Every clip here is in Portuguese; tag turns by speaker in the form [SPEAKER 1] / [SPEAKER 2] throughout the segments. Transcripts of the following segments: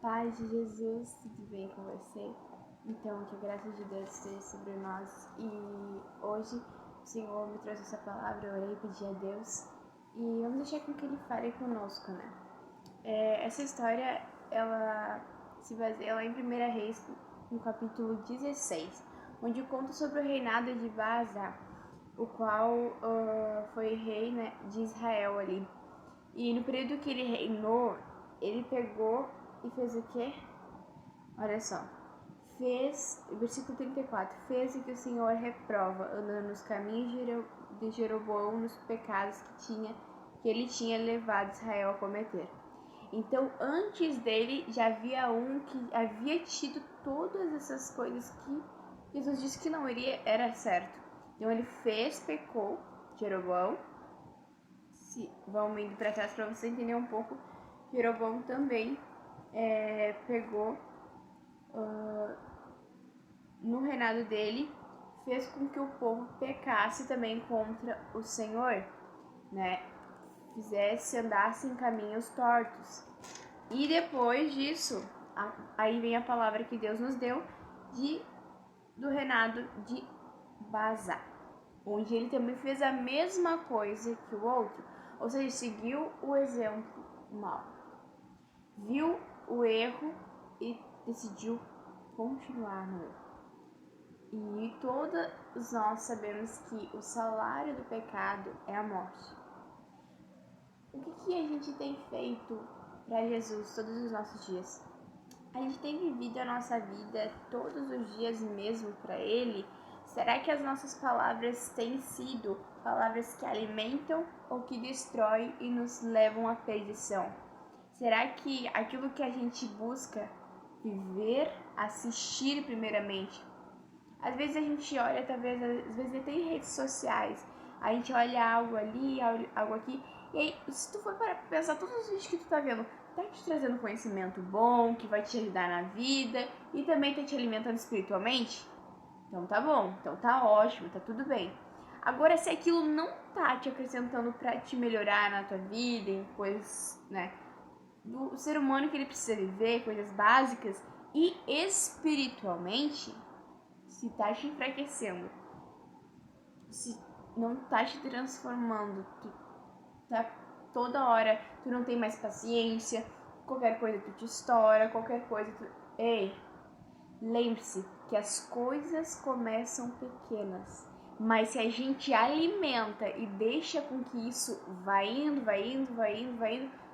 [SPEAKER 1] Paz de Jesus, tudo bem com você? Então, que a graça de Deus esteja sobre nós. E hoje o Senhor me trouxe essa palavra, eu orei, pedi a Deus. E vamos deixar com que Ele fale conosco, né? Essa história, ela se baseia lá em 1 Reis, no capítulo 16, onde conta sobre o reinado de Baasa, o qual foi rei, né, de Israel ali. E no período que ele reinou, ele pegou e fez o quê? Olha só. Versículo 34, fez o que o Senhor reprova, andando nos caminhos de Jeroboão, nos pecados que ele tinha levado Israel a cometer. Então, antes dele, já havia um que havia tido todas essas coisas que Jesus disse que não iria, era certo. Então, ele pecou, Jeroboão. Vamos indo para trás para você entender um pouco. Jeroboão também pegou no reinado dele, fez com que o povo pecasse também contra o Senhor, né? Fizesse, andasse em caminhos tortos. E depois disso, aí vem a palavra que Deus nos deu do reinado de Baasa, onde ele também fez a mesma coisa que o outro, ou seja, seguiu o exemplo mal, viu o erro e decidiu continuar no erro. E todos nós sabemos que o salário do pecado é a morte. O que a gente tem feito para Jesus todos os nossos dias? A gente tem vivido a nossa vida todos os dias mesmo para Ele? Será que as nossas palavras têm sido palavras que alimentam ou que destroem e nos levam à perdição? Será que aquilo que a gente busca viver, assistir primeiramente? Às vezes a gente olha, talvez, às vezes até em redes sociais, a gente olha algo ali, algo aqui, e aí, se tu for para pensar, todos os vídeos que tu tá vendo, tá te trazendo conhecimento bom, que vai te ajudar na vida, e também tá te alimentando espiritualmente? Então tá bom, então tá ótimo, tá tudo bem. Agora, se aquilo não tá te acrescentando pra te melhorar na tua vida, em coisas, né, do ser humano que ele precisa viver, coisas básicas, e espiritualmente, se tá te enfraquecendo, se não tá te transformando, tu tá toda hora, tu não tem mais paciência, qualquer coisa tu te estoura, qualquer coisa tu... Ei, lembre-se que as coisas começam pequenas, mas se a gente alimenta e deixa com que isso vai indo,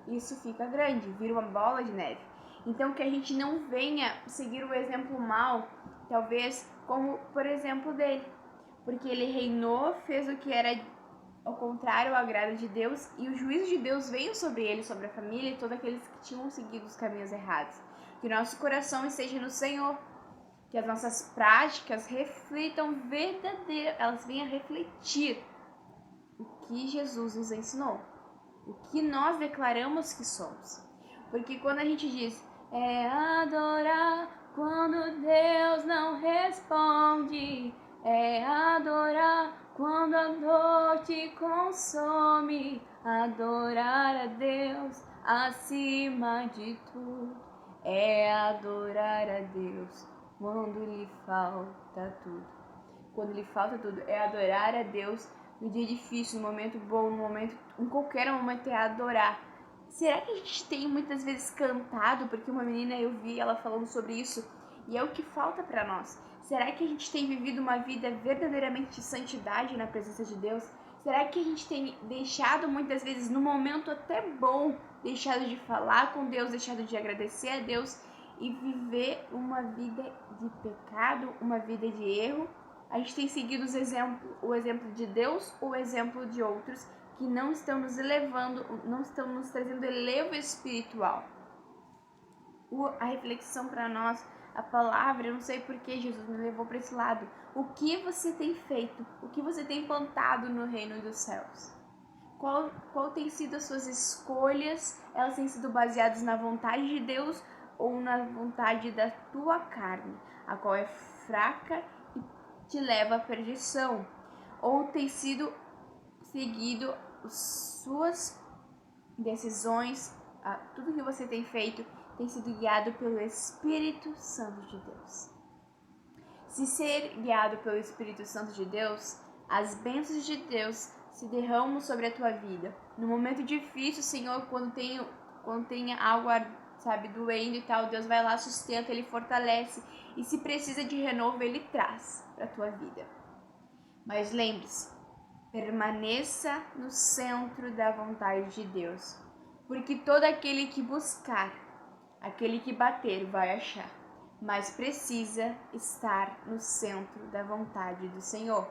[SPEAKER 1] isso fica grande, vira uma bola de neve. Então que a gente não venha seguir o exemplo mal, talvez como por exemplo dele, porque ele reinou, fez o que era ao contrário ao agrado de Deus, e o juízo de Deus veio sobre ele, sobre a família e todos aqueles que tinham seguido os caminhos errados. Que o nosso coração esteja no Senhor, que as nossas práticas reflitam elas venham a refletir o que Jesus nos ensinou, o que nós declaramos que somos. Porque quando a gente diz adorar quando Deus não responde, adorar quando a dor te consome, adorar a Deus acima de tudo, adorar a Deus quando lhe falta tudo. Quando lhe falta tudo, adorar a Deus no dia difícil, no momento bom, no momento, em qualquer momento adorar. Será que a gente tem muitas vezes cantado? Porque uma menina, eu vi ela falando sobre isso, e é o que falta para nós. Será que a gente tem vivido uma vida verdadeiramente de santidade na presença de Deus? Será que a gente tem deixado muitas vezes, no momento até bom, deixado de falar com Deus, deixado de agradecer a Deus e viver uma vida de pecado, uma vida de erro? A gente tem seguido o exemplo de Deus ou o exemplo de outros que não estão nos elevando, não estão nos trazendo elevo espiritual? A reflexão para nós, a palavra, eu não sei porque Jesus me levou para esse lado. O que você tem feito? O que você tem plantado no reino dos céus? Qual tem sido as suas escolhas? Elas têm sido baseadas na vontade de Deus ou na vontade da tua carne, a qual é fraca e te leva à perdição? Ou tem sido seguido suas decisões, tudo que você tem feito tem sido guiado pelo Espírito Santo de Deus. Se ser guiado pelo Espírito Santo de Deus, as bênçãos de Deus se derramam sobre a tua vida. No momento difícil, Senhor, quando tem algo, sabe, doendo e tal, Deus vai lá, sustenta, Ele fortalece. E se precisa de renovo, Ele traz para a tua vida. Mas lembre-se, permaneça no centro da vontade de Deus. Porque todo aquele que buscar, aquele que bater, vai achar. Mas precisa estar no centro da vontade do Senhor.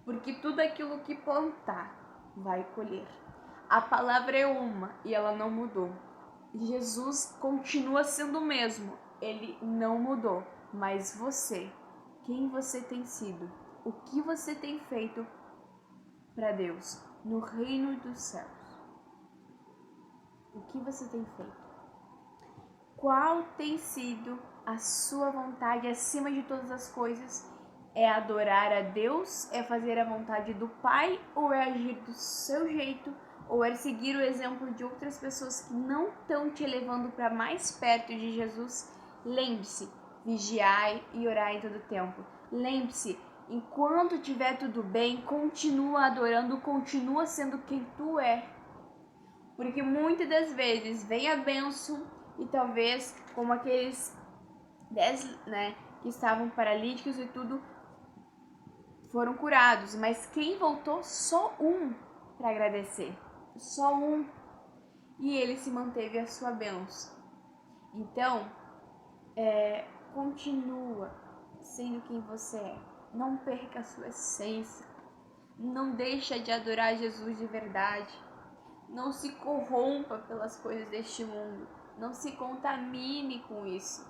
[SPEAKER 1] Porque tudo aquilo que plantar, vai colher. A palavra é uma e ela não mudou. Jesus continua sendo o mesmo, ele não mudou. Mas você, quem você tem sido? O que você tem feito para Deus no reino dos céus? O que você tem feito? Qual tem sido a sua vontade acima de todas as coisas? É adorar a Deus? É fazer a vontade do Pai? Ou é agir do seu jeito? Ou é seguir o exemplo de outras pessoas que não estão te levando para mais perto de Jesus? Lembre-se, vigiai e orai em todo tempo. Lembre-se, enquanto estiver tudo bem, continua adorando, continua sendo quem tu é. Porque muitas das vezes vem a bênção e talvez, como aqueles 10, que estavam paralíticos e tudo, foram curados, mas quem voltou? Só um para agradecer, só um, e ele se manteve a sua bênção. Então, continua sendo quem você é, não perca a sua essência, não deixa de adorar Jesus de verdade, não se corrompa pelas coisas deste mundo, não se contamine com isso,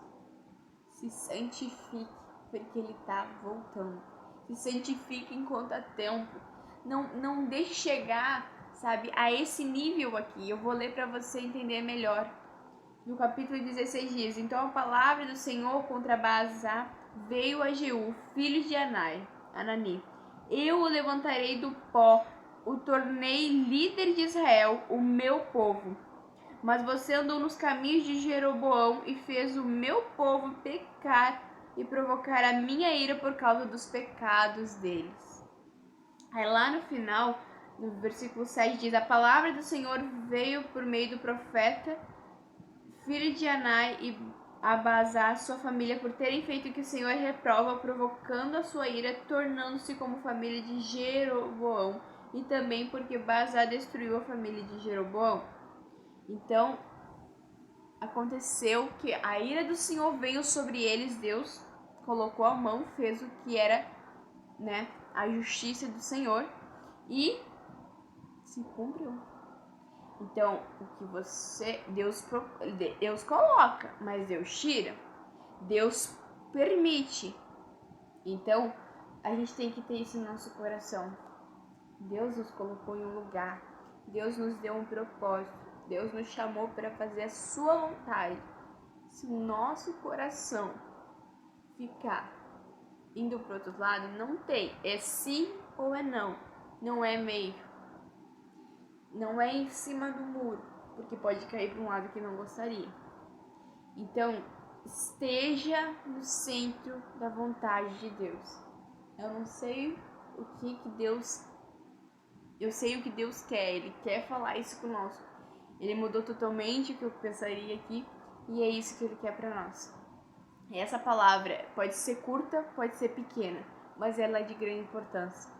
[SPEAKER 1] se santifique, porque ele está voltando. Se santifique enquanto há tempo. Não deixe chegar, sabe, a esse nível aqui. Eu vou ler para você entender melhor. No capítulo 16 diz: Então a palavra do Senhor contra Baasa veio a Jeú, filho de Anani. Eu o levantarei do pó, o tornei líder de Israel, o meu povo. Mas você andou nos caminhos de Jeroboão e fez o meu povo pecar e provocar a minha ira por causa dos pecados deles. Aí lá no final, no versículo 7 diz: A palavra do Senhor veio por meio do profeta, filho de Anai, e Abazá, sua família, por terem feito o que o Senhor reprova, provocando a sua ira, tornando-se como família de Jeroboão, e também porque Bazá destruiu a família de Jeroboão. Então, aconteceu que a ira do Senhor veio sobre eles, Deus colocou a mão, fez o que era, a justiça do Senhor e se cumpriu. Então, o que Deus coloca, mas Deus tira, Deus permite. Então, a gente tem que ter isso no nosso coração. Deus nos colocou em um lugar, Deus nos deu um propósito, Deus nos chamou para fazer a sua vontade. Se o nosso coração ficar indo para o outro lado, não tem. É sim ou é não. Não é meio. Não é em cima do muro, porque pode cair para um lado que não gostaria. Então, esteja no centro da vontade de Deus. Eu não sei o que Deus... Eu sei o que Deus quer. Ele quer falar isso conosco. Ele mudou totalmente o que eu pensaria aqui. E é isso que Ele quer para nós. Essa palavra pode ser curta, pode ser pequena, mas ela é de grande importância.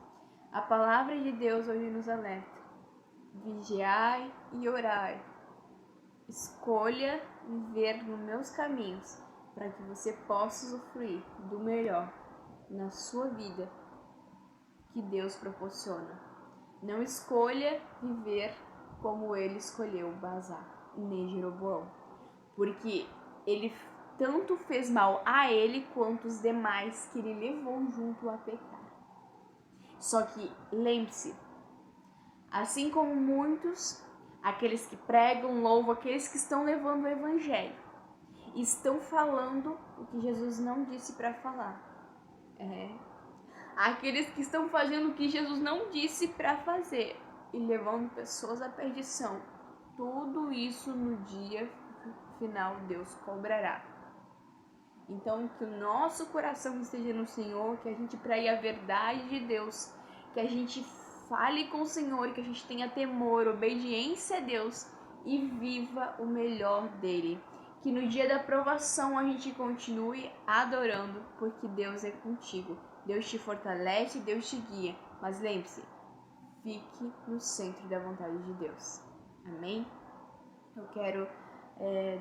[SPEAKER 1] A palavra de Deus hoje nos alerta. Vigiai e orai. Escolha viver nos meus caminhos para que você possa usufruir do melhor na sua vida que Deus proporciona. Não escolha viver como ele escolheu Baasa, nem Jeroboão, porque ele tanto fez mal a ele quanto os demais que ele levou junto a pecar. Só que lembre-se, assim como muitos, aqueles que pregam, louvam, aqueles que estão levando o evangelho, estão falando o que Jesus não disse para falar. Aqueles que estão fazendo o que Jesus não disse para fazer e levando pessoas à perdição. Tudo isso no dia final Deus cobrará. Então, que o nosso coração esteja no Senhor, que a gente pregue a verdade de Deus, que a gente fale com o Senhor, que a gente tenha temor, obediência a Deus e viva o melhor dele. Que no dia da provação a gente continue adorando, porque Deus é contigo. Deus te fortalece, Deus te guia. Mas lembre-se, fique no centro da vontade de Deus. Amém? Eu quero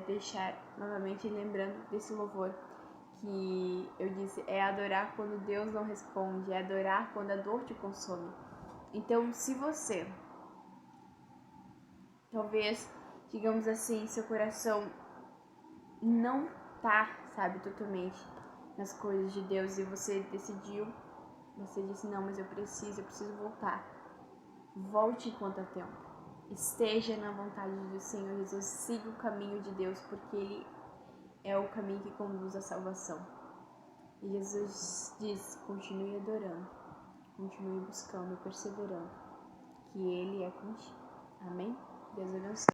[SPEAKER 1] deixar novamente lembrando desse louvor que eu disse, é adorar quando Deus não responde, é adorar quando a dor te consome. Então, se você, talvez, digamos assim, seu coração não tá, sabe, totalmente nas coisas de Deus e você decidiu, você disse, não, mas eu preciso voltar. Volte enquanto há tempo. Esteja na vontade do Senhor Jesus, siga o caminho de Deus, porque Ele é o caminho que conduz à salvação. E Jesus diz, continue adorando, continue buscando e perseverando, que Ele é contigo. Amém? Deus abençoe.